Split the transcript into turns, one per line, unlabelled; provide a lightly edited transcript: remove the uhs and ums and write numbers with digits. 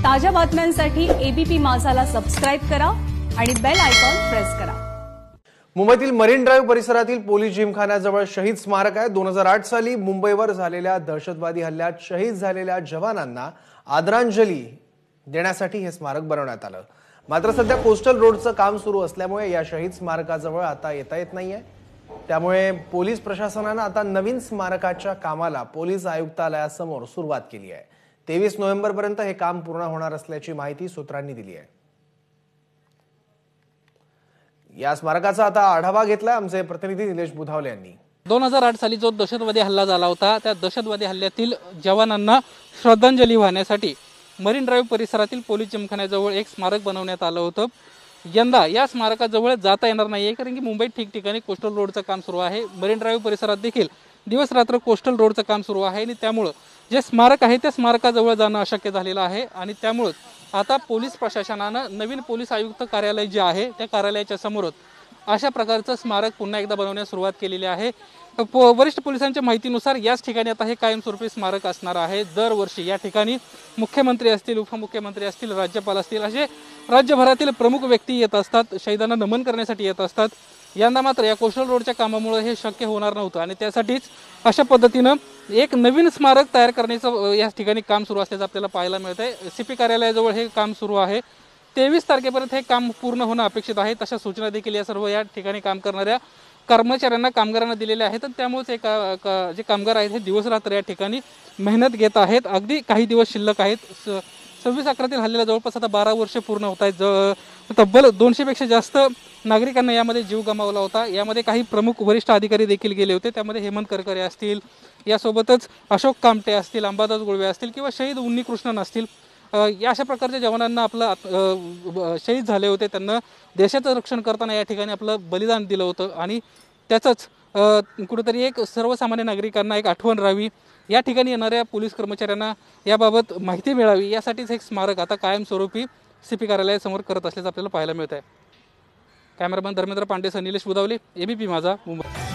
ताज्या बातम्यांसाठी ABP माझाला subscribe करा आणि बेल आयकॉन प्रेस करा।
मुंबईतील मरीन ड्राइव्ह परिसरातील पोलीस जिमखान्याजवळ शहीद स्मारक आहे। 2008 साली मुंबईवर झालेल्या दहशतवादी हल्ल्यात शहीद झालेल्या जवानांना आदरांजली देण्यासाठी हे स्मारक बनवण्यात आलं। मात्र सध्या कोस्टल रोडचं काम सुरू असल्यामुळे या शहीद स्मारकाजवळ आता येता येत नाहीये। त्यामुळे पोलीस प्रशासनाने आता नवीन स्मारकाच्या कामाला पोलीस आयुक्तालयासमोर सुरुवात केली आहे। 23 नोव्हेंबरपर्यंत हे काम पूर्ण होणार असल्याची माहिती सूत्रांनी दिली आहे। या स्मारकाचा आता आढावा घेतला आमचे प्रतिनिधी निलेश बुधावले यांनी।
2008 साली जो दहशतवादी हल्ला झाला होता त्या दहशतवादी हल्ल्यातील जवानांना श्रद्धांजली वाहण्यासाठी मरीन ड्राइव्ह परिसरातील पोलीस जिमखान्याजवळ एक स्मारक बनवण्यात आलं होतं। यंदा या स्मारकाजवळ जाता येणार नाहीये कारण की मुंबईत ठिकठिकाणी कोस्टल रोडचं काम सुरू आहे। मरीन ड्राइव्ह परिसरात देखील दिवस रात्र कोस्टल रोडचं काम सुरू आहे आणि त्यामुळे जे स्मारक आहे त्या स्मारकाजवळ जाणं अशक्य झालेलं आहे आणि त्यामुळे आता पोलीस प्रशासनानं नवीन पोलीस आयुक्त कार्यालय जे आहे त्या कार्यालयाच्या समोरच अशा प्रकारचं स्मारक पुन्हा एकदा बनवण्यास सुरुवात केलेली आहे। वरिष्ठ पोलिसांच्या माहितीनुसार याच ठिकाणी आता हे कायमस्वरूपी स्मारक असणार आहे। दरवर्षी या ठिकाणी मुख्यमंत्री असतील, उपमुख्यमंत्री असतील, राज्यपाल असतील असे राज्यभरातील प्रमुख व्यक्ती येत असतात, शहीदांना नमन करण्यासाठी येत असतात। यंदा मात्र या कोस्टल रोडच्या कामामुळे हे शक्य होणार नव्हतं आणि त्यासाठीच अशा पद्धतीनं एक नवीन स्मारक तयार करण्याचं या ठिकाणी काम सुरू असल्याचं आपल्याला पाहायला मिळतंय। सीपी कार्यालयाजवळ हे काम सुरू आहे। 23 तारखेपर्यंत हे काम पूर्ण होणं अपेक्षित आहे। तशा सूचना देखील या सर्व या ठिकाणी काम करणाऱ्या कर्मचाऱ्यांना, कामगारांना दिलेल्या आहेत। त्यामुळे जे कामगार आहेत हे दिवस रात्र या ठिकाणी मेहनत घेत आहेत। अगदी काही दिवस शिल्लक आहेत। 26/11 हल्ल्याला जवळपास आता 12 वर्ष पूर्ण होत आहेत। तब्बल 200 पेक्षा जास्त नागरिकांना यामध्ये जीव गमावला होता। यामध्ये काही प्रमुख वरिष्ठ अधिकारी देखील गेले होते। त्यामध्ये हेमंत करकरे असतील, यासोबतच अशोक कामटे असतील, अंबादास गुळवे असतील किंवा शहीद उन्नीकृष्णन असतील, या अशा प्रकारच्या जवानांना आपलं शहीद झाले होते, त्यांना देशाचं रक्षण करताना या ठिकाणी आपलं बलिदान दिलं होतं आणि त्याचंच कुठेतरी एक सर्वसामान्य नागरिकांना एक आठवण राहावी, या ठिकाणी येणाऱ्या पोलीस कर्मचाऱ्यांना याबाबत माहिती मिळावी यासाठीच एक स्मारक आता कायमस्वरूपी सीपी कार्यालयासमोर करत असल्याचं आपल्याला पाहायला मिळत आहे। कॅमेरामॅन धर्मेंद्र पांडेसह निलेश बुधावले, एबीपी माझा, मुंबई।